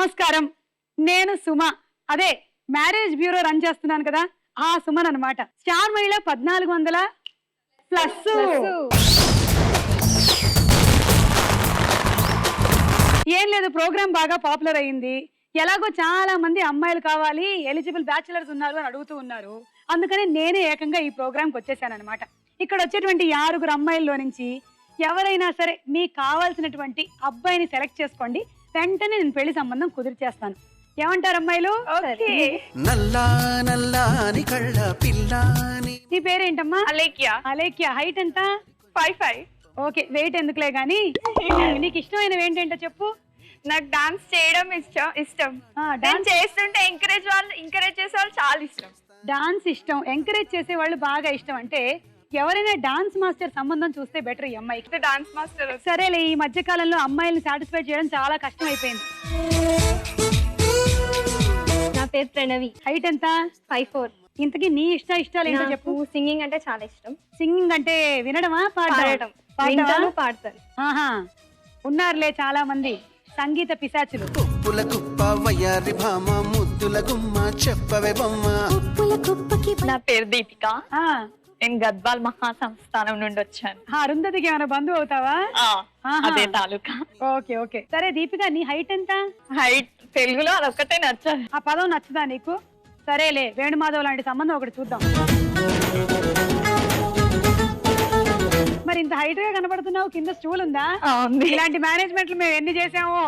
నమస్కారం. నేను సుమ. అదే మ్యారేజ్ బ్యూరో రన్ చేస్తున్నాను కదా, ఆ సుమన్ అనమాట. స్టార్ మహిళ 1400 ప్లస్. ఏం లేదు, ప్రోగ్రామ్ బాగా పాపులర్ అయ్యింది. ఎలాగో చాలా మంది అమ్మాయిలు కావాలి, ఎలిజిబుల్ బ్యాచిలర్స్ ఉన్నారు అని అడుగుతూ ఉన్నారు. అందుకని నేనే ఏకంగా ఈ ప్రోగ్రామ్కి వచ్చేసాను అనమాట. ఇక్కడ వచ్చేటువంటి 6 అమ్మాయిల్లో నుంచి ఎవరైనా సరే మీకు కావాల్సినటువంటి అబ్బాయిని సెలెక్ట్ చేసుకోండి, వెంటనే నేను పెళ్లి సంబంధం కుదిర్చేస్తాను. ఏమంటారు అమ్మాయిలు? నీ పేరేంటమ్మా? అలేఖ్య. అలేఖ్య. హైట్ ఎంత? 5'5". ఓకే, వెయిట్ ఎందుకులే గానీ నీకు ఇష్టమైనవి ఏంటంటే చెప్పు. నాకు డాన్స్ చేయడం ఇష్టం. డాన్స్ చేస్తుంటే ఎంకరేజ్ చేసే వాళ్ళు చాలా ఇష్టం. డాన్స్ ఇష్టం, ఎంకరేజ్ చేసే వాళ్ళు బాగా ఇష్టం. అంటే ఎవరైనా డాన్స్ మాస్టర్ సంబంధం చూస్తే బెటర్ ఈ అమ్మాయికి. డాన్స్ మాస్టర్ సరేలే, ఈ మధ్య కాలంలో అమ్మాయిల్ని సాటిస్ఫై చేయడం చాలా కష్టం అయిపోయింది. నా పేరు ప్రణవి. హైట్ ఎంత? 5'4". ఇంతకీ నీ ఇష్టాలు ఏంటో చెప్పు. సింగింగ్ అంటే చాలా ఇష్టం. సింగింగ్ అంటే వినడమా, పాడటం? పాడతాను. ఆహా, ఉన్నారులే చాలా మంది సంగీత పిశాచులు. నా పేరు దీపిక. నేను గద్వాల్ మహాసంస్థానం నుండి వచ్చాను. అరుంధతికి ఏమైనా బంధువు అవుతావా? అదే తాలూకా. Okay okay. సరే దీపిక, నీ హైట్ ఎంత? హైట్ తెలుగులో అదొక్కటే నచ్చదు. ఆ పదం నచ్చదా నీకు? సరేలే, వేణుమాధవ్ లాంటి సంబంధం ఒకటి చూద్దాం. మరి ఇంత హైట్ గా కనబడుతున్నావు, కింద స్టూల్ ఉందా? ఇలాంటి మేనేజ్మెంట్లు మేము ఎన్ని చేసామో.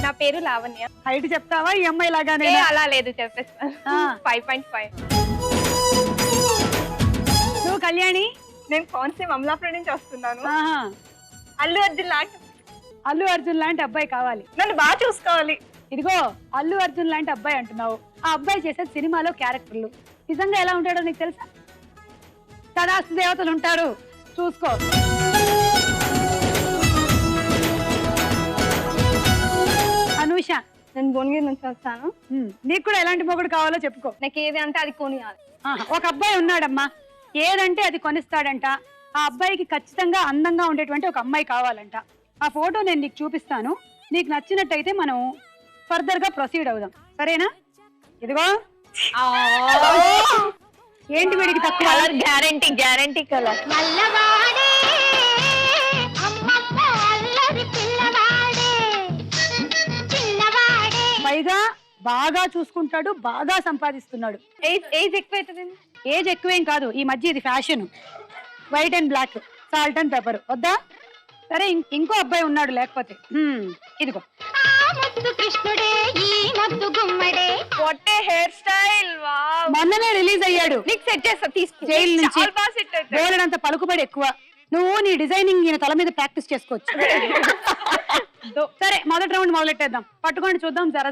నా పేరు లావణ్య. హైట్ చెప్తావా ఈ అమ్మాయి లాగానే? అలా లేదు, చెప్పేస్తాను. 5.5. నువ్వు కళ్యాణి? నేను కోనసీమ అమలాపురం నుంచి వస్తున్నాను. అల్లు అర్జున్ లాంటి అబ్బాయి కావాలి. నన్ను బాగా చూసుకోవాలి. ఇదిగో అల్లు అర్జున్ లాంటి అబ్బాయి అంటున్నావు. ఆ అబ్బాయి చేసే సినిమాలో క్యారెక్టర్లు నిజంగా ఎలా ఉంటాడో నీకు తెలుసా? తదాస్తు దేవతలు ఉంటారు, చూసుకో. అనూష. నేను భువనగిరి నుంచి వస్తాను. నీకు కూడా ఎలాంటి మొగుడు కావాలో చెప్పుకో. నాకు ఏది అంటే అది కొనియాలి. ఒక అబ్బాయి ఉన్నాడమ్మా, ఏదంటే అది కొనిస్తాడంట. ఆ అబ్బాయికి ఖచ్చితంగా అందంగా ఉండేటువంటి ఒక అమ్మాయి కావాలంట. ఆ ఫోటో నేను నీకు చూపిస్తాను. నీకు నచ్చినట్టయితే మనం ఫర్దర్ గా ప్రొసీడ్ అవుదాం, సరేనా? ఇదిగో. ఏంటి వీడికి తక్కువ? Colour guarantee colour. పైగా బాగా చూసుకుంటాడు, బాగా సంపాదిస్తున్నాడు. ఏజ్ ఎక్కువ. ఏజ్ ఎక్కువేం కాదు, ఈ మధ్య ఇది fashion. White and black, salt and pepper. వద్దా? సరే, ఇంకో అబ్బాయి ఉన్నాడు లేకపోతే. ఇదిగో. హెయిర్ స్టైల్ మొన్ననే రిలీజ్ అయ్యాడు. నీకు సెట్ చేస్తా, తీసుకో. జైలు నుంచి బోలెడంత పలుకుబడి ఎక్కువ. నువ్వు నీ డిజైనింగ్ ఈయన తల మీద ప్రాక్టీస్ చేసుకోవచ్చు. సరే, మొదటి రౌండ్ మొదలెట్టేద్దాం. పట్టుకోండి చూద్దాం. జర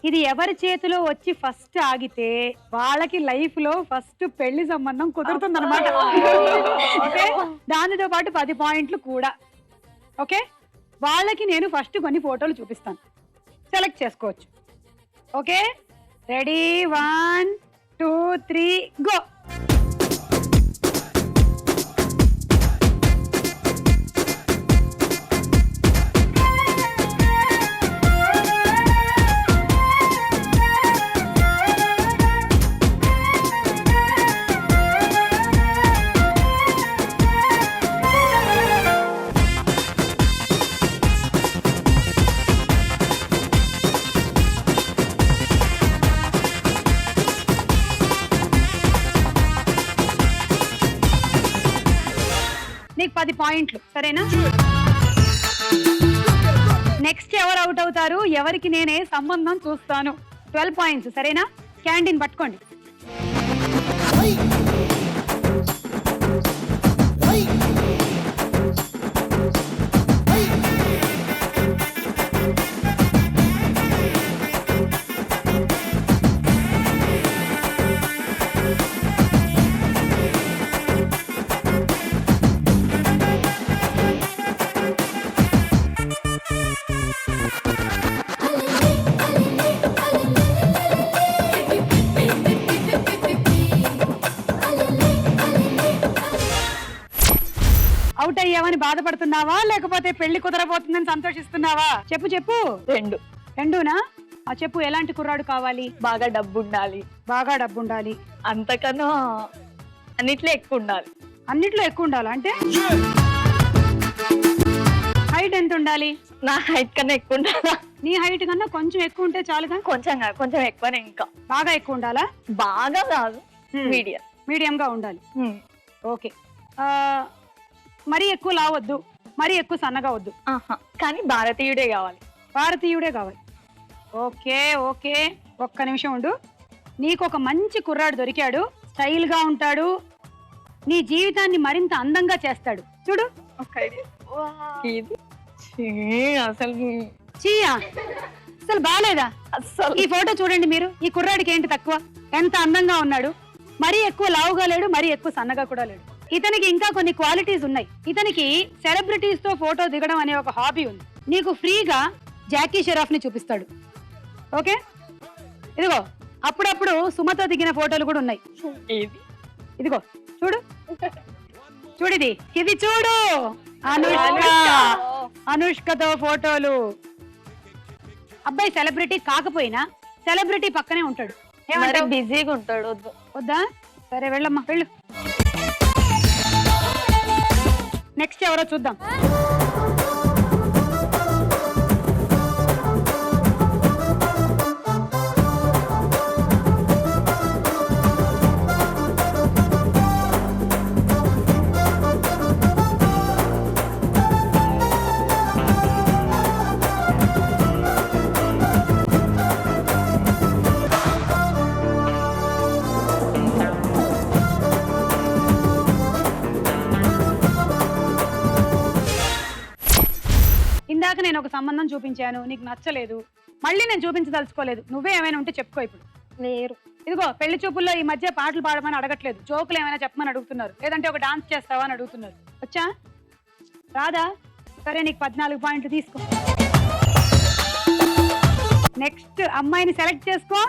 ఇది ఎవరి చేతిలో వచ్చి ఫస్ట్ ఆగితే వాళ్ళకి లైఫ్ లో ఫస్ట్ పెళ్లి సంబంధం కుదురుతుందన్నమాట. ఓకే, దానితో పాటు 10 పాయింట్లు కూడా. ఓకే, వాళ్ళకి నేను ఫస్ట్ కొన్ని ఫోటోలు చూపిస్తాను, సెలెక్ట్ చేసుకోవచ్చు. Okay, ready? 1 2 3 గో. నీకు 10 పాయింట్లు, సరేనా? నెక్స్ట్ ఎవరు అవుట్ అవుతారు, ఎవరికి నేనే సంబంధం చూస్తాను. 12 పాయింట్స్, సరేనా? క్యాంటీన్ పట్టుకోండి. అవుట్ అయ్యావని బాధపడుతున్నావా లేకపోతే పెళ్లి కుదరబోతుందని సంతోషిస్తున్నావా? చెప్పు చెప్పు. రెండునా? చెప్పు, ఎలాంటి కుర్రాడు కావాలి? బాగా డబ్బు ఉండాలి, బాగా డబ్బు ఉండాలి. అంతకన్నా అన్నిట్లో ఎక్కువ ఉండాలి. అన్నిట్లో ఎక్కువ ఉండాలి అంటే హైట్ ఎంత ఉండాలి? నా హైట్ కన్నా ఎక్కువ ఉండాలా? నీ హైట్ కన్నా కొంచెం ఎక్కువ ఉంటే చాలుగా. కొంచెం కాదు, కొంచెం ఎక్కువనే. ఇంకా బాగా ఎక్కువ ఉండాలా? బాగా కాదు, మీడియం. మీడియం గా ఉండాలి. ఓకే. మరీ ఎక్కువ లావద్దు, మరీ ఎక్కువ సన్నగా వద్దు. కానీ భారతీయుడే కావాలి. భారతీయుడే కావాలి. ఓకే ఓకే, ఒక్క నిమిషం ఉండు. నీకు ఒక మంచి కుర్రాడు దొరికాడు, స్టైల్ గా ఉంటాడు, నీ జీవితాన్ని మరింత అందంగా చేస్తాడు. చూడు. ఇది అసలు చీయా, అసలు బాగాలేదా? అసలు ఈ ఫోటో చూడండి మీరు. ఈ కుర్రాడికి ఏంటి తక్కువ? ఎంత అందంగా ఉన్నాడు. మరీ ఎక్కువ లావుగా లేడు, మరీ ఎక్కువ సన్నగా కూడా లేడు. ఇతనికి ఇంకా కొన్ని క్వాలిటీస్ ఉన్నాయి. ఇతనికి సెలబ్రిటీస్ తో ఫోటో దిగడం అనే ఒక హాబీ ఉంది. నీకు ఫ్రీగా జాకీ షెరాఫ్ ని చూపిస్తాడు. ఓకే, ఇదిగో అప్పుడప్పుడు సుమతో దిగిన ఫోటోలు కూడా ఉన్నాయి. ఇదిగో చూడు, చూడిది, ఇది చూడు. అనుష్కతో ఫోటోలు. అబ్బాయి సెలబ్రిటీ కాకపోయినా సెలబ్రిటీ పక్కనే ఉంటాడు. బిజీగా ఉంటాడు. వద్దు. వద్దా? సరే వెళ్ళమ్మా, వెళ్ళు. నెక్స్ట్ ఎవరో చూద్దాం. ఇందాక నేను ఒక సంబంధం చూపించాను, నీకు నచ్చలేదు. మళ్ళీ నేను చూపించదలుచుకోలేదు. నువ్వే ఏమైనా ఉంటే చెప్పుకో. ఇప్పుడు లేరు. ఇదిగో పెళ్లి చూపుల్లో ఈ మధ్య పాటలు పాడమని అడగట్లేదు, జోకులు ఏమైనా చెప్పమని అడుగుతున్నారు, లేదంటే ఒక డాన్స్ చేస్తావా అని అడుగుతున్నారు. వచ్చా? రాదా? సరే, నీకు 14 పాయింట్లు తీసుకో. నెక్స్ట్ అమ్మాయిని సెలెక్ట్ చేసుకో.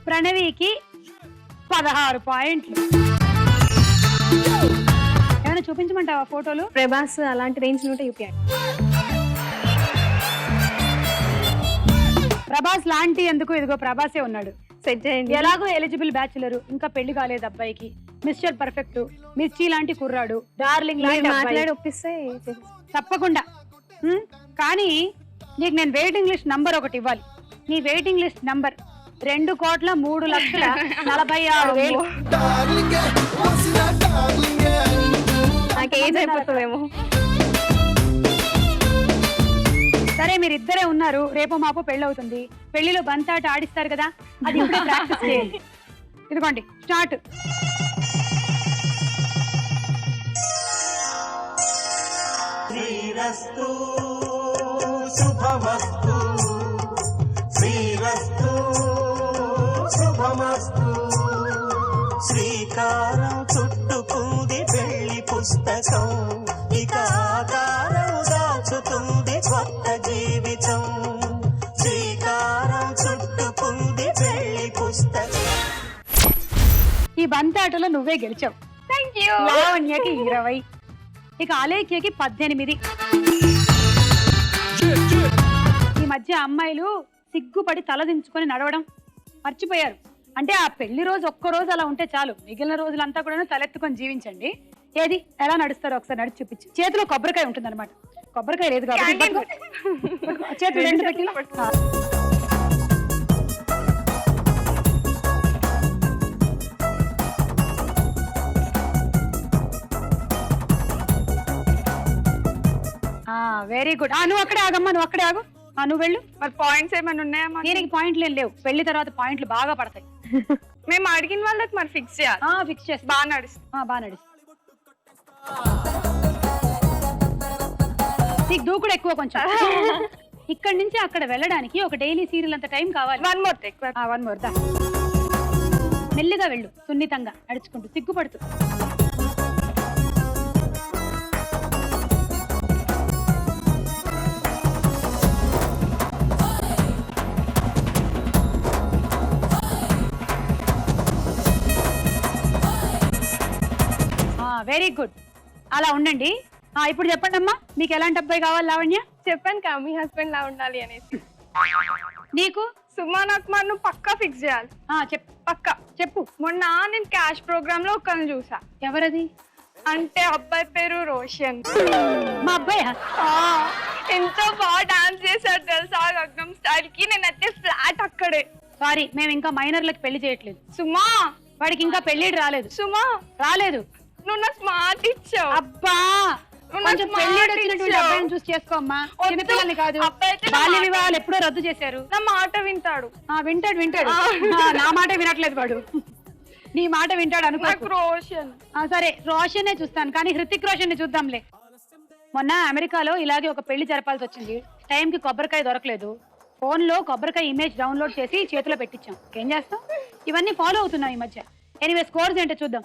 ప్రణవికి 16 పాయింట్లు. ఏమైనా చూపించమంటావా ఫోటోలు? ప్రభాస్ అలాంటి రేంజ్ ఉంటే చూపించండి. ప్రభాస్ లాంటి ఎందుకు? ఇదిగో ప్రభాసే ఉన్నాడు. సెట్ చేయండి. ఎలాగో ఎలిజిబుల్ బ్యాచులర్, ఇంకా పెళ్లి కాలేదు అబ్బాయికి. మిస్టర్ పర్ఫెక్ట్, మిర్చి లాంటి కుర్రాడు, డార్లింగ్ లాంటి అబ్బాయి. మాట్లాడి ఒప్పిస్తే తప్పకుండా. కానీ నీకు నేను వెయిటింగ్ లిస్ట్ నంబర్ ఒకటి ఇవ్వాలి. నీ వెయిటింగ్ లిస్ట్ నంబర్ 2,03,46,000. నాకు ఏజ్ అయిపోతుందేమో. సరే, మీరిద్దరే ఉన్నారు, రేపు మాపు పెళ్లి అవుతుంది. పెళ్లిలో బంతాట ఆడిస్తారు కదా, అది ఇప్పుడే ప్రాక్టీస్ చేయండి. ఇదిగోండి, స్టార్ట్. శ్రీరస్తు శుభమస్తు, శ్రీరస్తు శుభమస్తు. శ్రీకారం చుట్టుకుంది పెళ్లి పుస్తకం, ఇక ఆకారం దాచుతుంది కొత్త జీవితం. శ్రీకారం చుట్టుకుంది పెళ్లి పుస్తకం. ఈ బంతాటలో నువ్వే గెలిచావు. Thank you. లావణ్యకి 20, ఇక అలేఖ్యకి 18. ఈ మధ్య అమ్మాయిలు సిగ్గుపడి తలదించుకొని నడవడం మర్చిపోయారు. అంటే ఆ పెళ్లి రోజు ఒక్కరోజు అలా ఉంటే చాలు, మిగిలిన రోజులంతా కూడా తలెత్తుకొని జీవించండి. ఏది ఎలా నడుస్తారో ఒకసారి నడిచి చూపించు. చేతిలో కొబ్బరికాయ ఉంటుంది అనమాట. కొబ్బరికాయ లేదు కాబట్టి చేతులు 2 పెట్టి. Very good. నువ్వు అక్కడే ఆగమ్మా, నువ్వు అక్కడే ఆగు. నువ్వు వెళ్ళు. మరి పాయింట్స్ ఏమైనా ఉన్నాయా? దీనికి పాయింట్లు ఏం లేవు, పెళ్లి తర్వాత పాయింట్లు బాగా పడతాయి. మేము అడిగిన వాళ్ళకి మరి ఫిక్స్ చేయాలి. ఫిక్స్ చేస్తా. బాగా నడుస్తుంది. బాగా నడుస్తుంది. నీకు దూకుడు ఎక్కువ కొంచెం. ఇక్కడ నుంచి అక్కడ వెళ్ళడానికి ఒక డైలీ సీరియల్ అంత టైం కావాలి. One more take. One more దా. మెల్లిగా వెళ్ళు, సున్నితంగా నడుచుకుంటూ, సిగ్గుపడుతూ. వెరీ గుడ్, అలా ఉండండి. ఇప్పుడు చెప్పండి అమ్మా, మీకు ఎలాంటి అబ్బాయి కావాలి లావణ్య? చెప్పాను కదా మీ హస్బెండ్ లా ఉండాలి అనేసి. నీకు సుమాన్ అక్మర్ ను పక్కా ఫిక్స్ చేయాలి. చెప్పు, పక్కా చెప్పు. మొన్న నేను క్యాష్ ప్రోగ్రామ్ లో ఒకరిని చూసా. ఎవరది? అంటే అబ్బాయి పేరు రోషన్. మా అబ్బాయా? ఎంతో బాగా డాన్స్ చేశాడు తెలుసా గగనం స్టైల్ కి. నేనైతే ఫ్లాట్ అక్కడే. సారీ, మేము ఇంకా మైనర్లకు పెళ్లి చేయట్లేదు. సుమా, వాడికి ఇంకా పెళ్లిడు రాలేదు. సుమా రాలేదు. నువ్వు నా స్మార్ట్ ఇచ్చావు. అబ్బా, నువ్వు కొంచెం నాకు పెళ్లిడు మాట వచ్చినటువంటి ఇచ్చావు. అబ్బాయిని చూసి చేసుకోమ్మా. వద్దు. చిన్నపిల్లల్ని కాదు. అబ్బాయి అయితే నా బాల్య మాట వివాహాలు ఎప్పుడో రద్దు చేశారు. నా మాట వింటాడు. వింటాడు వింటాడు. నా మాట వినట్లేదు వాడు. నీ మాట వింటాడు అనుకో. నాకు రోషన్. సరే, రోషన్ చూస్తాను, కానీ హృతిక్ రోషన్ ని చూద్దాంలే. మొన్న అమెరికాలో ఇలాగే ఒక పెళ్లి జరపాల్సి వచ్చింది. టైంకి కొబ్బరికాయ దొరకలేదు. ఫోన్ లో కొబ్బరికాయ ఇమేజ్ డౌన్లోడ్ చేసి చేతిలో పెట్టించాం. ఏం చేస్తాం? ఇవన్నీ ఫాలో అవుతున్నాం ఈ మధ్య. ఎనీవే, స్కోర్స్ ఏంటో చూద్దాం.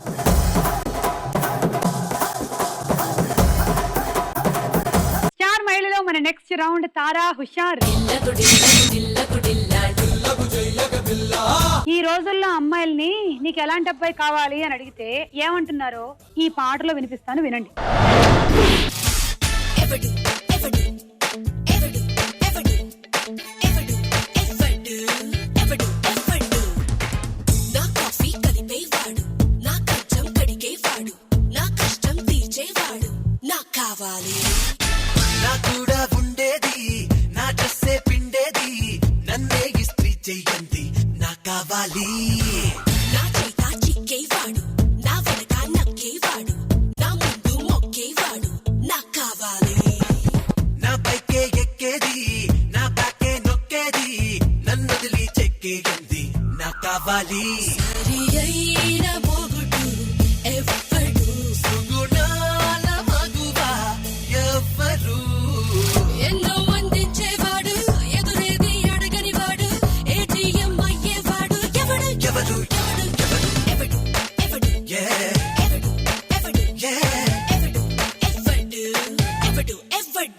స్టార్ మహిళలో మన నెక్స్ట్ రౌండ్ తారా హుషార్. ఈ రోజుల్లో అమ్మాయిల్ని నీకు ఎలాంటి అబ్బాయి కావాలి అని అడిగితే ఏమంటున్నారో ఈ పాటలో వినిపిస్తాను, వినండి. నా కూడా ఉండేది, నా డ్రెస్సే పిండేది, నన్నే ఇస్త్రీ చెయ్యండి, నా కావాలి. నా చేత చిక్కేవాడు, నా వెనక నక్కేవాడు, నా ముందు మొక్కేవాడు, నా కావాలి. నా బైకే ఎక్కేది, నా బ్యాకే నొక్కేది, నన్ను వదిలి చెక్కేయండి, నా కావాలి. సరి అయిన మొగుడు ఎవ్వడు, సుగుణాల మగువా ఎవ్వరు, ఎన్నో అందించేవాడు, ఎదురేది అడగని వాడు, ఏటీఎం అయ్యేవాడు, ఎవడు ఎవరు ఎవడు ఎవడు ఎవడు Yeah. ఎవడు ఎవడు Yeah. ఎవడు ఎవడు ఎవడు ఎవడు.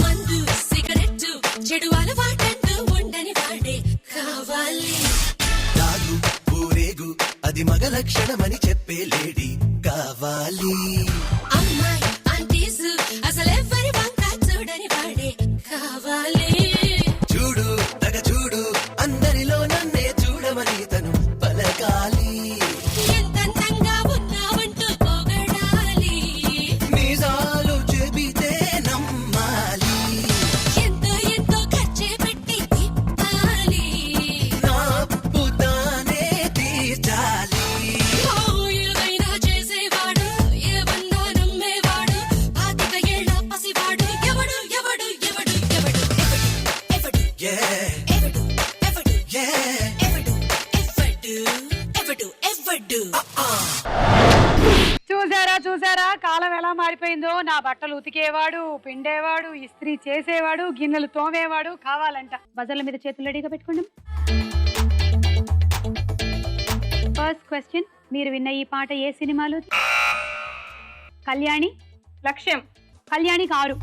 మందు సిగరెట్టు చెడు అలవాటంటూ ఉండని వాడే కావాలి. తాగు ఊరేగు, అది మగ లక్షణమని చెప్పే లేడీ కావాలి. అమ్మాయి ఆంటీసు అసలెవ్వరి వంక చూడని వాడే కావాలి. చూడు తగ చూడు, అందరిలో నన్నే చూడమని తను పలకాలి. ఎంతంతంగా ఉన్నావంటూ పొగడాలి. నిజాలు చెబితే నమ్మాలి. ఎంతో ఎంతో ఖర్చే పెట్టి తిప్పాలి. నా అప్పు తానే తీర్చాలి. ఓ ఏదైనా చేసేవాడు, ఏమన్నా నమ్మేవాడు, 25 ఏళ్ల పసివాడు, ఎవడు ఎవడు ఎవడు ఎవడు ఎవడు Yeah. ఎవడు ఎవడు Yeah. ఎవడు ఎవడు ఎవడు. చూసారా కాలం ఎలా మారిపోయిందో. నా బట్టలు ఉతికేవాడు, పిండేవాడు, ఇస్త్రీ చేసేవాడు, గిన్నెలు తోమేవాడు కావాలంట. బజర్ల మీద చేతులు రెడీగా పెట్టుకోండి. ఫస్ట్ క్వశ్చన్, మీరు విన్న ఈ పాట ఏ సినిమాలో? కళ్యాణి. లక్ష్యం. కళ్యాణికి 6.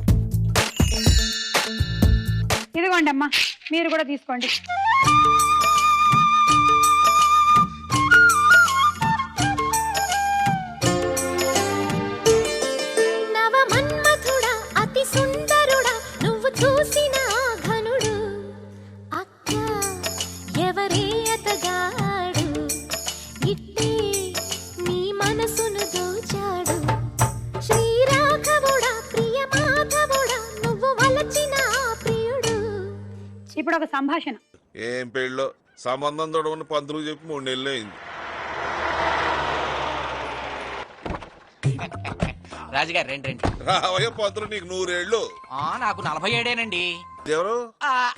ఇదిగోండి అమ్మా, మీరు కూడా తీసుకోండి. ఇట్టే నీ మనసును దోచాడు శ్రీరాఘవుడా ప్రియ మాధవుడా నువ్వు వలచిన ఆ ప్రియుడు. ఇప్పుడు ఒక సంభాషణ. ఏం పెళ్ళో సంబంధం తోడని పంతులు చెప్పి 3 నెలలు అయింది. రాజుగారు రండి. రావయ్య పంతులు, నీకు 100 ఏళ్ళు. నాకు 47 ఎవరు?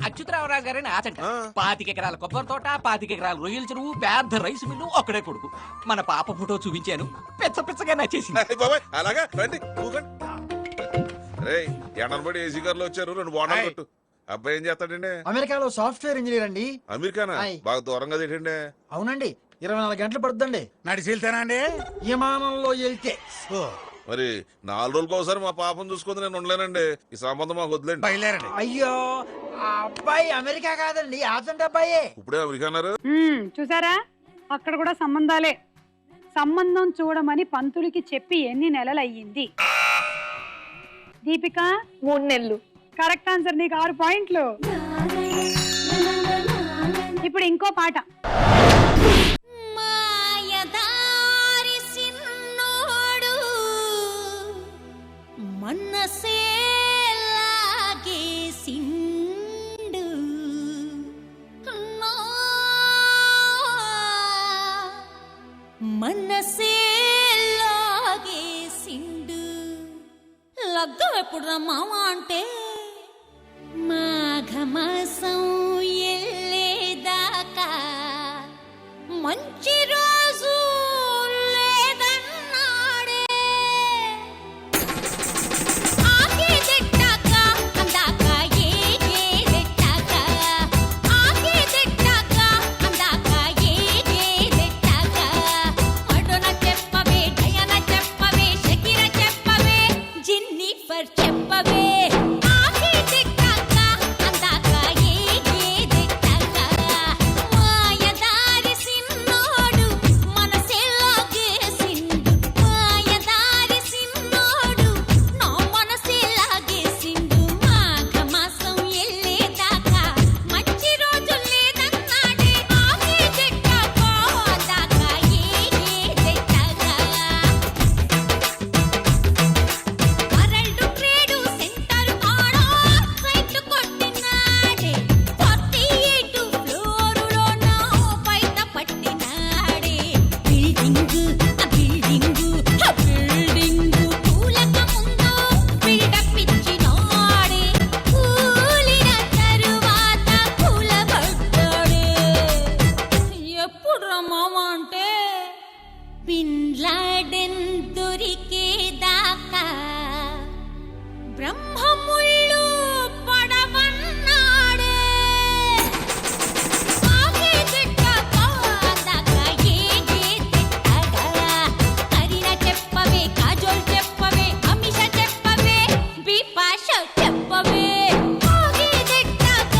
అచ్యుతరామరాజు గారని ఆచంట. ఆ. 25 ఎకరాల కొబ్బరి తోట, 25 ఎకరాల రొయ్యల చెరువు, పెద్ద రైస్ మిల్లు, ఒక్కడే కొడుకు. మన పాప ఫోటో చూపించాను, పిచ్చగా నచ్చేసింది. అయ్ బాబాయ్, అలాగా రండి కూకండి. రే ఎండనబడి ఏసీ కార్లో వచ్చారు, 2 బోనాలు కొట్టు. అబ్బాయి ఏం చేస్తాడండి? అమెరికాలో సాఫ్ట్వేర్ ఇంజనీర్ అండి. అమెరికానా? ఆయ్. బాగా దూరంగా తిట్టండి. అవునండి, 24 గంటలు పడుతుందండి నడిచి వెళ్తానా అండి? విమానంలో వెళ్తే. మరి 4 రోజులకు ఒకసారి మా పాపం చూసుకుంది నేను ఉండలేనండి. ఈ సంబంధం మాకు వదిలేండి. బయలుదేరండి. అయ్యో, ఆ అబ్బాయి అమెరికా కాదండి, ఆచంట అబ్బాయే. ఇప్పుడే అమెరికా అన్నారు. చూసారా, అక్కడ కూడా సంబంధాలే. సంబంధం చూడమని పంతులకి చెప్పి ఎన్ని నెలలు అయ్యింది? దీపిక 3 నెలలు. కరెక్ట్ ఆన్సర్, నీకు 6 పాయింట్లు. ఇప్పుడు ఇంకో పాట. మాయదారి సిన్నోడు మనసే లాగేసిండు నా మనసే లాగేసిండు. లగ్గం ఎప్పుడు రా మామ అంటే మాఘమాసం ఎల్లేదాకా మంచి రోజు లేదన్నాడే. ఆగేదెట్టాక అందాక ఏగేదెట్టాక ఆగేదెట్టాక అందాక ఏగేదెట్టాక మడన చెప్పవే, డయన చెప్పవే, షకిర చెప్పవే, జెన్నిఫర్ చెప్పవే. ఆగేదెట్టాక అందాక ఏగేదెట్టాక మాయదారి సిన్నోడు మనసే లాగేసిండు. మాయదారి సిన్నోడు నా మనసే లాగేసిండు. మాఘమాసం ఎల్లేదాకా మంచి రోజు లేదన్నాడే. ఆగేదెట్టాక అందాక ఏగేదెట్టాక వరల్డ్ ట్రేడ్ సెంటర్ కాడ సైట్ కొట్టినాడే. 48 ఫ్లోరులోన బయట పట్టినాడే. బిల్డింగు కూలక ముందు బిల్డప్ ఇచ్చినాడే. కూలిన తరువాత కూలబడ్డాడే. ఎప్పుడు రా మామ అంటే బిన్ లాడెన్ దొరికేదాకా బ్రహ్మముళ్ళు పడవన్నాడే. ఆగేదెట్టాక అందాక ఏగేదెట్టాక కరీనా చెప్పవే, కాజోల్ చెప్పవే, అమిష చెప్పవే, బిపాష చెప్పవే. ఆగేదెట్టాక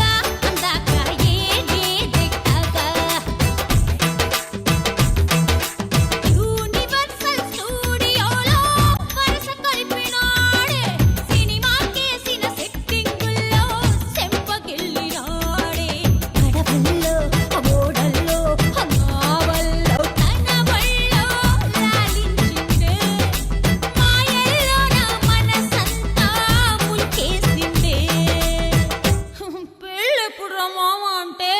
అందాక ఏగేదెట్టాక యూనివర్సల్ స్టూడియోలో వరుస కలిపినాడే. సినిమాకేసిన సెట్టింగుల్లో చెంపగిల్లినాడే. గడపల్లో ఓడల్లో నావల్లో తన వల్లో లాలించిండే. మాయల్లో నా మనసంతా ముల్కేసిండే. పెళ్ళెప్పుడు రా మామ అంటే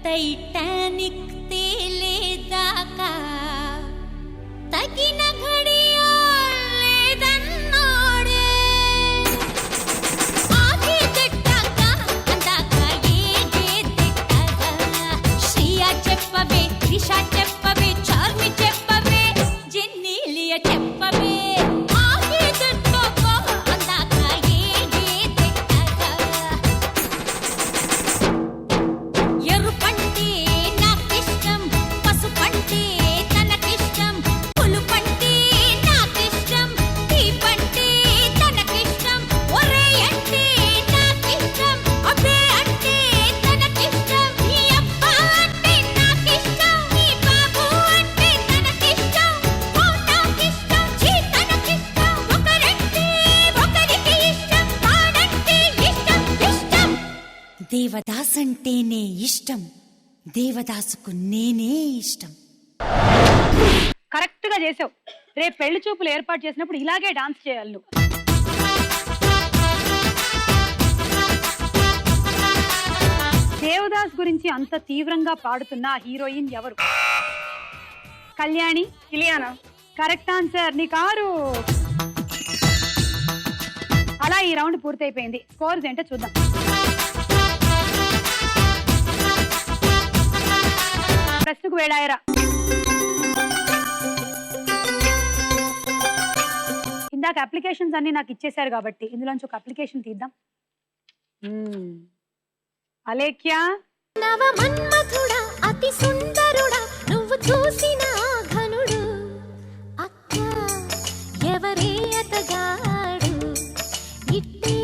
టైటానిక్ తేలేదాకా తగిన ఘడియా లేదన్నాడే. ఆగేదెట్టాక అందాక ఏగేదెట్టాక శ్రియా చెప్పవే, త్రిషా చెప్పవే, చార్మి చెప్పవే, జెన్నీలియా చెప్పవే. ఆగేదెట్టాక అందాక ఏగేదెట్టాక ఎరుపంటే నాకిష్టం, పసుపంటే తనకిష్టం, పులుపంటే నాకిష్టం, తీపంటే తనకిష్టం, ఒరే అంటే నాకిష్టం, అబ్బే అంటే తనకిష్టం, ఈ అబ్బా అంటే నాకిష్టం, ఈ బాబు అంటే తనకిష్టం, ఓ నాకిష్టం, చీ తనకిష్టం, ఒకరంటే ఒకరికి ఇష్టం, తానంటే ఇష్టం ఇష్టం. దేవదాస్ అంటేనే ఇష్టం, దేవదాసుకు నేనే ఇష్టం. కరెక్ట్ గా చేసావు. రేపు పెళ్లి చూపులు ఏర్పాటు చేసినప్పుడు ఇలాగే డాన్స్ చేయాలి నువ్వు. దేవదాస్ గురించి అంత తీవ్రంగా పాడుతున్న ఆ హీరోయిన్ ఎవరు? కళ్యాణి. ఇలియానా. Correct answer. నీ కారు. అలా ఈ రౌండ్ పూర్తయిపోయింది. స్కోర్స్ ఏంటో చూద్దాం. ప్రశ్నకు వేళాయరా. ఇందాక అప్లికేషన్స్ అన్ని నాకు ఇచ్చేశారు కాబట్టి ఇందులోంచి ఒక అప్లికేషన్ తీద్దాం. అలేఖ్యా. నవ మన్మథుడా అతి సుందరుడా నువ్వు చూసిన ఘనుడు అక్క ఎవరే అతగాడు ఇట్టే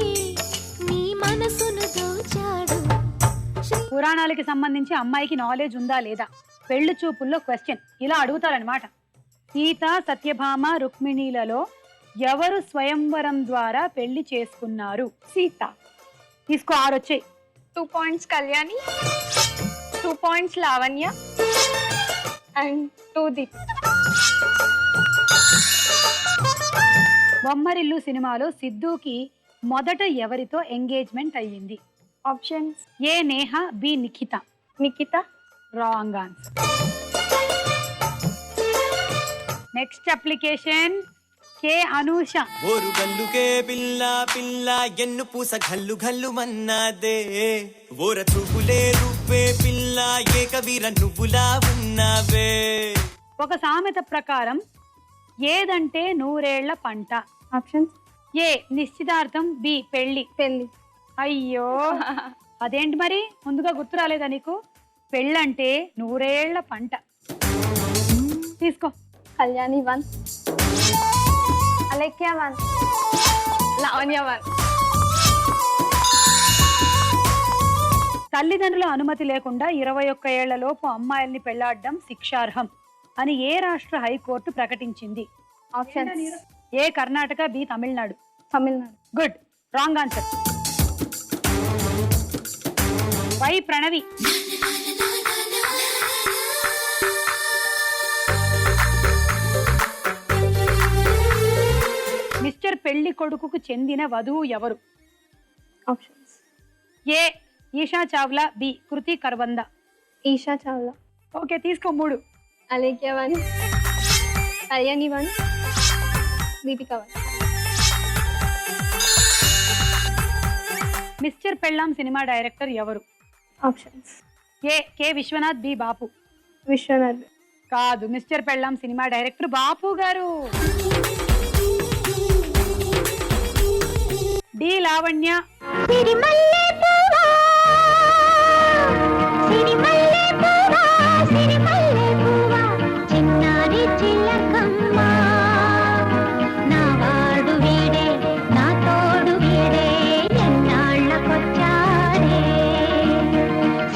నీ మనసును దోచాడు. పురాణాలకి సంబంధించి అమ్మాయికి నాలెడ్జ్ ఉందా లేదా? పెళ్లి చూపుల్లో క్వశ్చన్ ఇలా అడుగుతారనమాట. సీత సత్యభామ రుక్మిణీలలో ఎవరు స్వయంవరం ద్వారా పెళ్లి చేసుకున్నారు? సీత. తీసుకో 6 వచ్చాయి. 2 points Kalyani, 2 points Lavanya and 2 Deep. Bommarillu సినిమాలో సిద్ధుకి మొదట ఎవరితో ఎంగేజ్మెంట్ అయ్యింది? Options. A Neha, B Nikhita. Nikhita. Wrong answer. Next application కే అనూష. ఓరు గల్లుకే పిల్ల పిల్ల ఎన్ను పూస గల్లు గల్లు మన్నాదే ఓర చూపులే రూపే పిల్ల ఏకవీర నువ్వులా ఉన్నావే. ఒక సామెత ప్రకారం ఏదంటే 100 ఏళ్ల పంట? ఆప్షన్స్. ఏ నిశ్చితార్థం, బి పెళ్లి. పెళ్లి. అయ్యో అదేంటి మరి ముందుగా గుర్తు రాలేదా నీకు? పెళ్ళంటే 100 ఏళ్ల పంట. తీసుకో. కళ్యాణి 1, అలేఖ్య 1, లావణ్య 1. తల్లిదండ్రుల అనుమతి లేకుండా 21 ఏళ్లలోపు అమ్మాయిల్ని పెళ్లాడడం శిక్షార్హం అని ఏ రాష్ట్ర హైకోర్టు ప్రకటించింది? Options. A Karnataka, B Tamil Nadu. Tamil Nadu. Good. Wrong answer. Why Pranavi. Mister పెళ్లి కొడుకుకు చెందిన వధువు ఎవరు? ఆప్షన్స్. A Esha Chawla, B Kriti Kharbanda. Esha Chawla. Okay తీసుకో 3. అలేఖ్య 1, కళ్యాణి 1, దీపిక 1. మిస్టర్ పెళ్ళాం సినిమా డైరెక్టర్ ఎవరు? ఆప్షన్స్. A K Viswanath, B Bapu. Viswanath. కాదు, మిస్టర్ పెళ్ళాం సినిమా డైరెక్టర్ బాపు గారు. డి లావణ్య. చిన్నారి చిలకమ్మ నా వాడు వీడే నా తోడు వీడే ఎన్నాళ్ళకొచ్చాడే.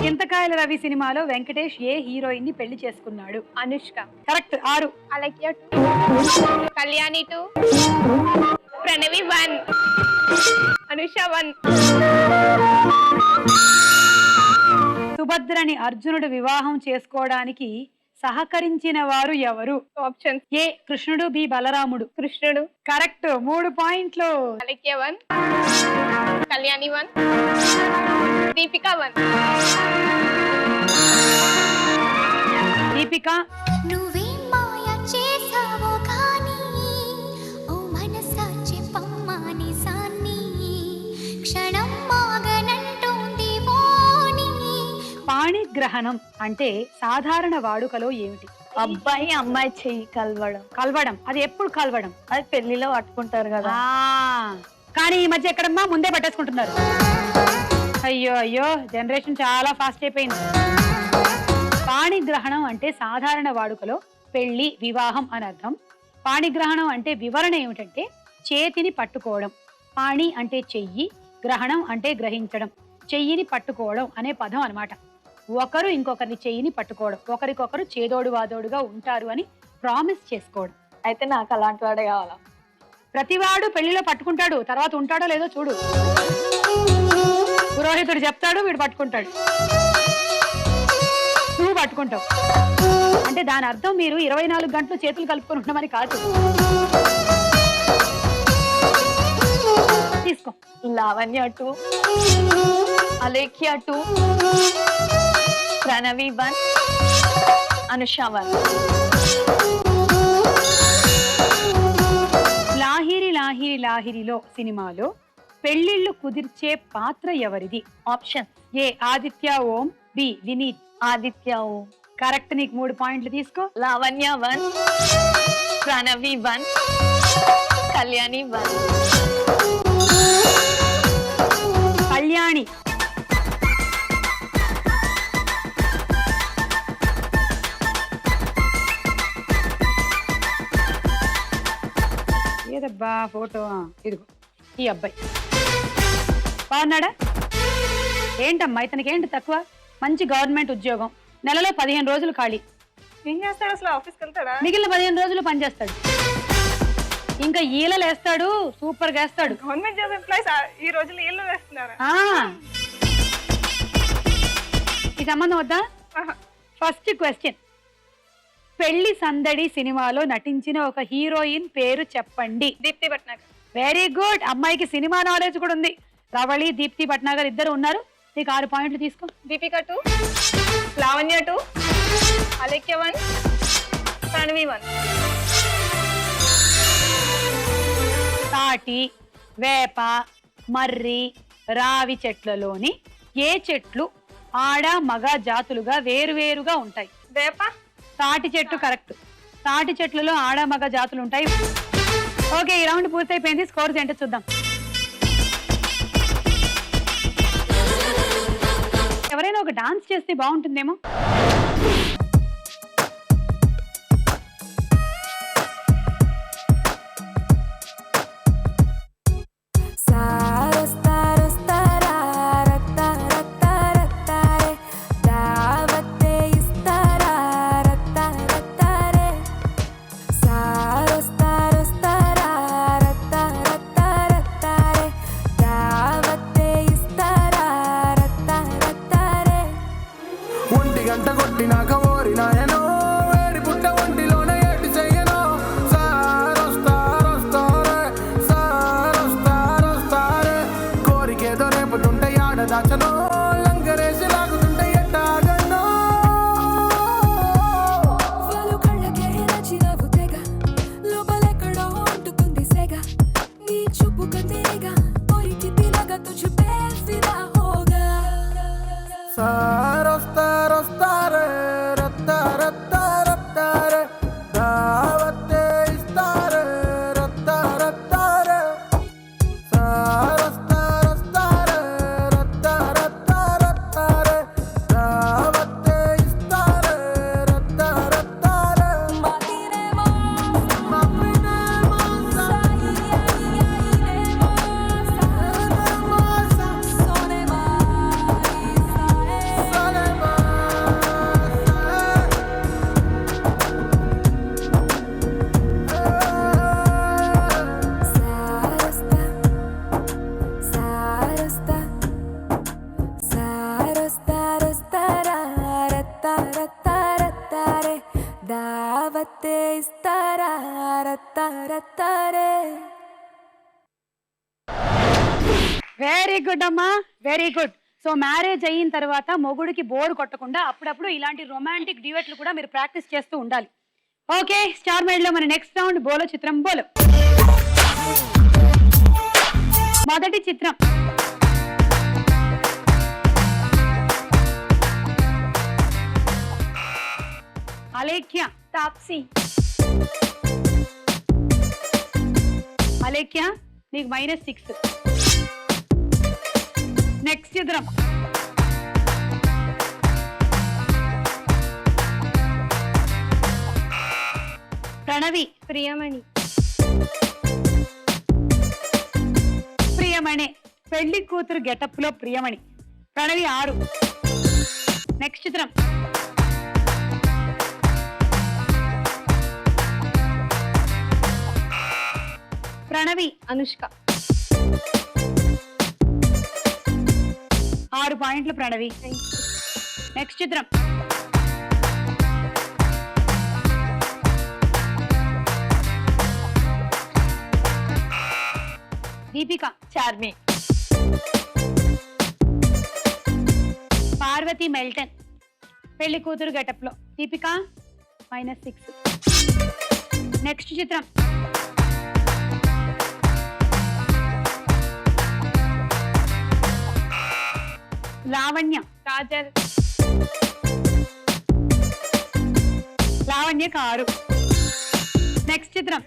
చింతకాయల రవి సినిమాలో వెంకటేష్ ఏ హీరోయిన్ ని పెళ్లి చేసుకున్నాడు? అనుష్క. కరెక్ట్. 6. అలేఖ్య 2, కళ్యాణి 2, ప్రణవి 1, అనుష 1. సుభద్రని అర్జునుడు వివాహం చేసుకోవడానికి సహకరించిన వారు ఎవరు? ఆప్షన్స్. ఏ కృష్ణుడు, బి బలరాముడు. కృష్ణుడు. కరెక్ట్. 3 పాయింట్లు. అలేఖ్య 1, కళ్యాణి 1, దీపిక 1. దీపిక. నువ్వేం మాయ చేసావో కానీ ఓ మనసా చెప్పమ్మా నిజాన్ని క్షణం మాగనంటోంది ఓని. పాణిగ్రహణం అంటే సాధారణ వాడుకలో ఏమిటి? అబ్బాయి అమ్మాయి చెయ్యి కలవడం. కలవడం. అది ఎప్పుడు కలవడం? అది పెళ్లిలో పట్టుకుంటారు కదా. కానీ ఈ మధ్య ఎక్కడమ్మా ముందే పట్టేసుకుంటున్నారు. అయ్యో అయ్యో జనరేషన్ చాలా ఫాస్ట్ అయిపోయింది. పాణిగ్రహణం అంటే సాధారణ వాడుకలో పెళ్లి, వివాహం అని అర్థం. పాణిగ్రహణం అంటే వివరణ ఏమిటంటే చేతిని పట్టుకోవడం. పాణి అంటే చెయ్యి, గ్రహణం అంటే గ్రహించడం. చెయ్యిని పట్టుకోవడం అనే పదం అన్నమాట. ఒకరు ఇంకొకరిని చెయ్యిని పట్టుకోవడం, ఒకరికొకరు చేదోడు వాదోడుగా ఉంటారు అని ప్రామిస్ చేసుకోవడం. అయితే నాకు అలాంటి వాడే కావాలా? ప్రతివాడు పెళ్లిలో పట్టుకుంటాడు, తర్వాత ఉంటాడో లేదో చూడు. పురోహితుడు చెప్తాడు, వీడు పట్టుకుంటాడు, నువ్వు పట్టుకుంటావు. అంటే దాని అర్థం మీరు 24 గంటలు చేతులు కలుపుకొని ఉండమని కాదు. తీసుకో. లావణ్య 2, అలేఖ్య 2, ప్రణవి 1, అనుష 1. లాహిరి లాహిరి లాహిరిలో సినిమాలో పెళ్లిళ్ళు కుదిర్చే పాత్ర ఎవరిది? Option A Aditya Om, B Vineeth. Aditya Om. Correct, నీకు 3 పాయింట్లు తీసుకో. లావణ్య 1, ప్రణవి 1, కళ్యాణి 1. కళ్యాణి. ఏదబ్బా ఫోటో? ఇదిగో ఈ అబ్బాయి బాగున్నాడా? ఏంటమ్మా ఇతనికి ఏంటి తక్కువ? మంచి గవర్నమెంట్ ఉద్యోగం, నెలలో 15 రోజులు ఖాళీ. ఏం చేస్తాడు అసలు? ఆఫీస్కి వెళ్తాడా? మిగిలిన 15 రోజులు పనిచేస్తాడు. ఇంకా ఈలలు వేస్తాడు, సూపర్ గా వేస్తాడు. గవర్నమెంట్ జాబ్ ఎంప్లాయీస్ ఈ రోజుల్లో ఇల్లు వేస్తున్నారా? ఈ సంబంధం వద్దా? ఫస్ట్ క్వశ్చన్, పెళ్లి సందడి సినిమాలో నటించిన ఒక హీరోయిన్ పేరు చెప్పండి. దీప్తి భట్నాగర్. వెరీ గుడ్, అమ్మాయికి సినిమా నాలెడ్జ్ కూడా ఉంది. రవళి, దీప్తి భట్నాగర్ ఇద్దరు ఉన్నారు. నీకు 6 పాయింట్లు తీసుకో. దీపిక 2, లావణ్య 2, అలేఖ్య 1, ప్రణవి 1. తాటి, వేప, మర్రి, రావి చెట్లలోని ఏ చెట్లు ఆడ మగ జాతులుగా వేరువేరుగా ఉంటాయి? వేప. తాటి చెట్టు కరెక్ట్. తాటి చెట్లలో ఆడ మగ జాతులు ఉంటాయి. ఓకే, ఈ రౌండ్ పూర్తయిపోయింది. స్కోర్స్ ఏంటో చూద్దాం. ఎవరైనా ఒక డాన్స్ చేస్తే బాగుంటుందేమో. వెరీ గుడ్ అమ్మా, వెరీ గుడ్. సో మ్యారేజ్ అయిన తర్వాత మొగుడికి బోర్ కొట్టకుండా అప్పుడప్పుడు ఇలాంటి రొమాంటిక్ డ్యూయెట్లు కూడా మీరు ప్రాక్టీస్ చేస్తూ ఉండాలి. ఓకే, స్టార్ మైండ్ లో మన నెక్స్ట్ రౌండ్ బోలో చిత్రం బోలో. మొదటి చిత్రం అలేఖ్య. తాప్సీ. అలేఖ్య నీకు -6. నెక్స్ట్ చిత్రం ప్రణవి. ప్రియమణి. ప్రియమణి పెళ్లి కూతురు గెటప్ లో ప్రియమణి. ప్రణవి 6. నెక్స్ట్ చిత్రం ప్రణవి. అనుష్క. 6 పాయింట్లు ప్రణవి. నెక్స్ట్ చిత్రం దీపిక, చార్మి, పార్వతి మెల్టన్ పెళ్లి కూతురు గెటప్ లో. దీపిక -6. నెక్స్ట్ చిత్రం లావణ్య, కాజల్, లావణ్య 6. నెక్స్ట్ చిత్రం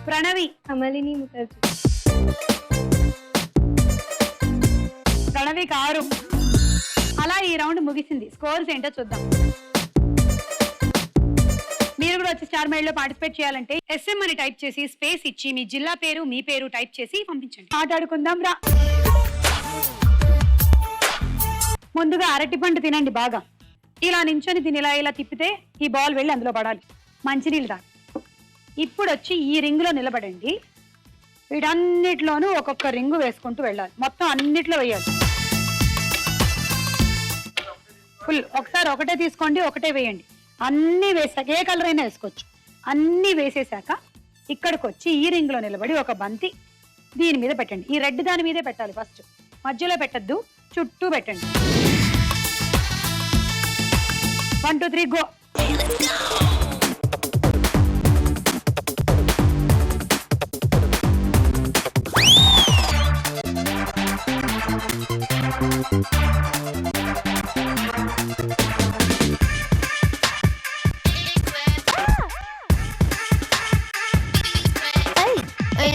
ప్రణవి, అమలిని ముఖర్జీ. ప్రణవి 6. అలా ఈ రౌండ్ ముగిసింది. స్కోర్స్ ఏంటో చూద్దాం. మీరు కూడా వచ్చి స్టార్ మైల్ లో పార్టిసిపేట్ చేయాలంటే SM అని టైప్ చేసి స్పేస్ ఇచ్చి మీ జిల్లా పేరు మీ పేరు టైప్ చేసి పంపించండి. ఆటాడుకుందాం రా. ముందుగా అరటి పండు తినండి బాగా. ఇలా నించొని తిని ఇలా తిప్పితే ఈ బాల్ వెళ్ళి అందులో పడాలి. మంచినీళ్ళు తాగి ఇప్పుడు వచ్చి ఈ రింగ్ లో నిలబడండి. వీటన్నిటిలోనూ ఒక్కొక్క రింగు వేసుకుంటూ వెళ్ళాలి. మొత్తం అన్నిట్లో వేయాలి. ఫుల్ ఒకసారి ఒకటే తీసుకోండి, ఒకటే వేయండి. అన్ని వేసాక ఏ కలర్ అయినా వేసుకోవచ్చు. అన్ని వేసేసాక ఇక్కడికి వచ్చి ఈ రింగ్ లో నిలబడి ఒక బంతి దీని మీద పెట్టండి. ఈ రెడ్ దాని మీదే పెట్టాలి. ఫస్ట్ మధ్యలో పెట్టద్దు, చుట్టూ పెట్టండి. 1 2 3 go.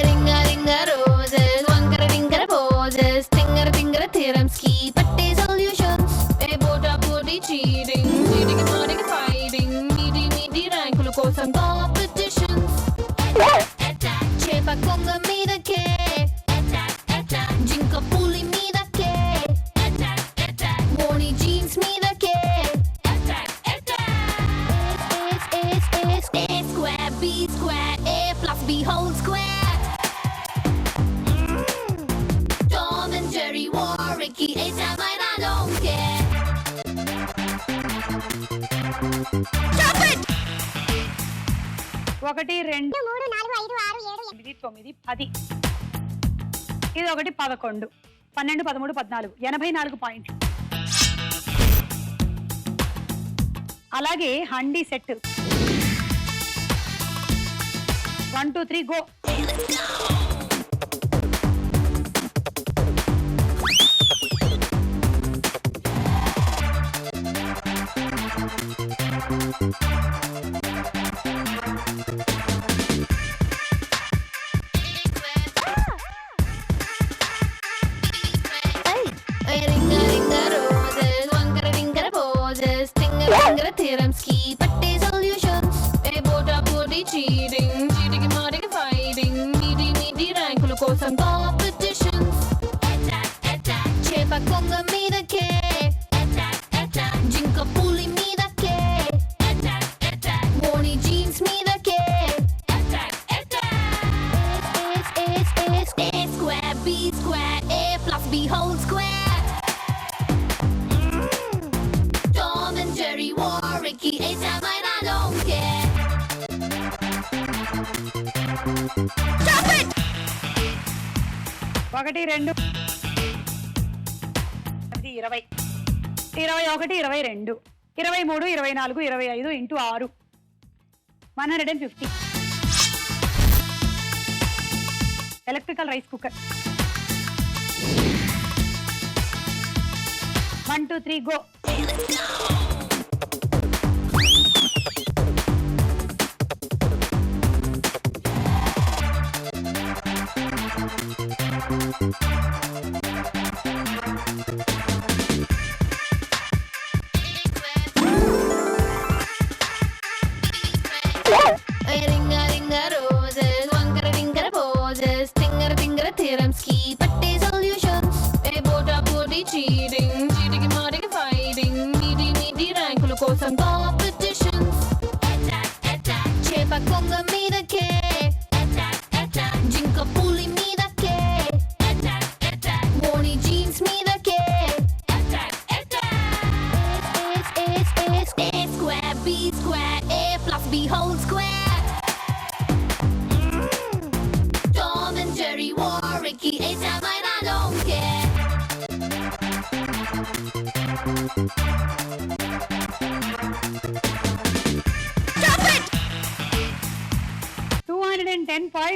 Ringa ringa roses, wankara ringara poses, tingara tingara theorems ki patte solutions. A bota body cheating, cheating and morning fighting, meaty rankulu kosam competitions. Chepa konga mida ke, jinka puli mida ke, bony jeans mida ke. A square, B square, A plus B whole square. Tom and Jerry, Warwicky, A-Time, I don't care. Stop it! 1 2 3 4 5 6 7 8 9 10. ఇది ఒకటి 11 12 13 14 84 పాయింట్లు. అలాగే handi set 1 2 3 go. Ringa ringa roses, wankara ringara poses, tingara tingara theorems ki patte solutions. A bota body cheating, cheating and morning fighting, meaty rankulu kosam competitions. Chepa konga mida ke, jinka puli mida ke, bony jeans mida ke. A square, B square, A plus B whole square. Tom and Jerry, Warwicky, A-Time, I don't care. Stop it! 1 2 20 21 22 23 24 25 into 6 150. Electrical rice cooker 1 2 3 go. Ringa ringa roses, wankara ringara poses, tingara tingara theorems ki patte solutions. A bota body cheating, cheating and morning fighting, meaty rankulu kosam competitions. Chepa konga mida ke, jinka puli mida ke, bony jeans mida ke. A square, B square, A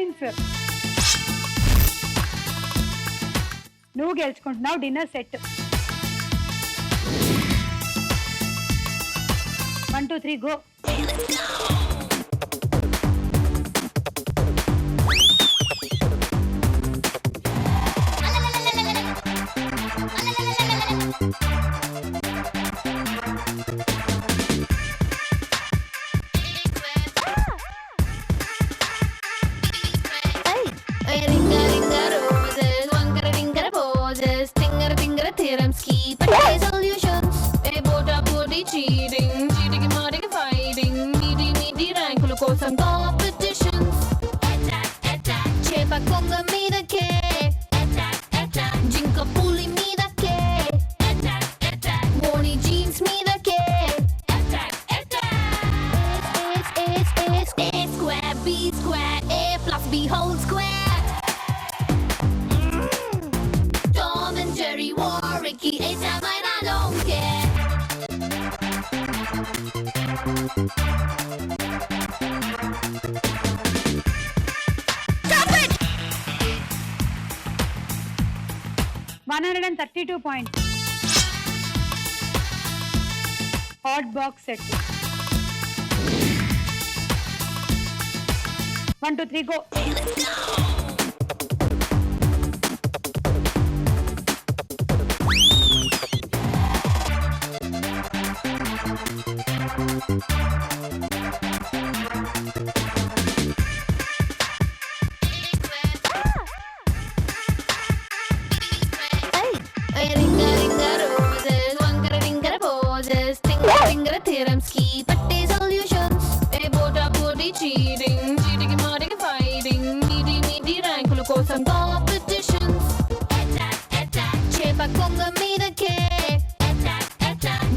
points. నువ్వు గెలుచుకుంటున్నావు dinner set. 1 2 3 go. Ringa ringa roses, wankara ringara poses, tingara tingara theorems ki patte solutions. Bota body cheating, cheating maring fighting, meaty rankulu kosam competitions. Chepa konga meedake, jinka puli meedake, Moni jeans meedake. A square, B square, A plus B whole square. Tom and Jerry, Warwicky, A-Time, I don't care. Stop it! 132 points. Hot box set. 1 2 3 go. Ringa ringa roses, wankara ringara poses, tingara tingara theorems ki patte solutions. Bota body cheating, cheating maring fighting, meaty rankulu kosam competitions. Chepa konga meedake,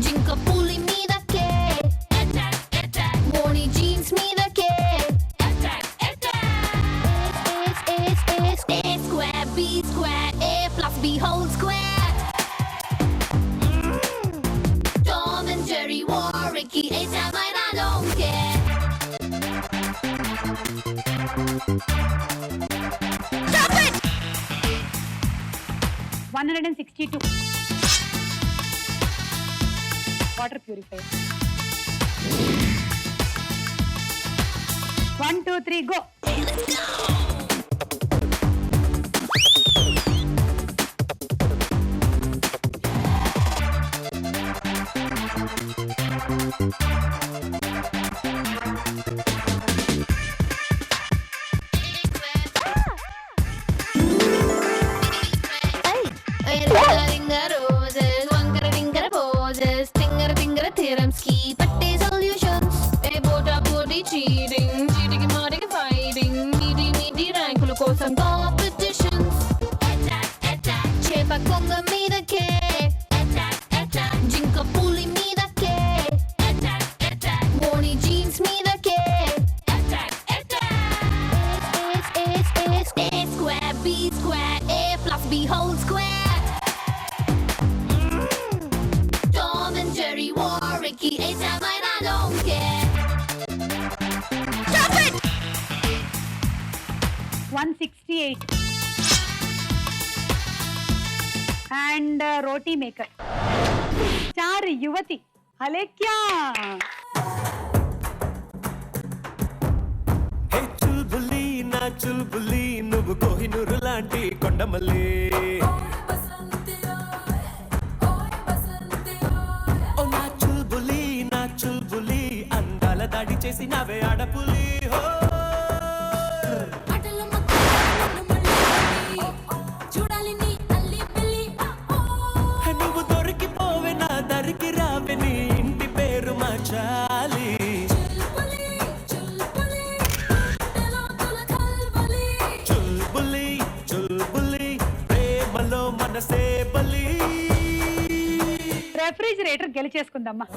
jinka puli meedake, Moni jeans meedake. A square, B square, A plus B whole square. Tom and Jerry, Warwicky, A-Time, I don't care. Stop it! 162. Water purifier. 1 2 3 go. Ringa ringa roses, wankara ringara poses, tingara tingara theorems ki patte solutions. Bota body cheating, cheating maring fighting, meaty rankulu kosam competitions. Chepa konga meedake, jinka puli meedake, Moni jeans meedake. A square, B square, A plus B whole square. Tom and Jerry, Warwicky, A-Time, I don't care. Stop it! 168. And roti maker. 4 యువతి అలేఖ్యా. హే చుల్బులి నా చుల్బులి నువ్వు కోహినూరు లాంటి కొండమల్లి. ఓ నా చుల్బులి అందాల దాడి చేసి నవే ఆడపులి. హో నువ్వు దొరికిపోవే నా దరికి రావే నీ ఇంటి పేరు మార్చాలి. చుల్బులి చుల్బులి ప్రేమలో మనసే బలి. రెఫ్రిజిరేటర్ గెలిచేసుకుందమ్మా.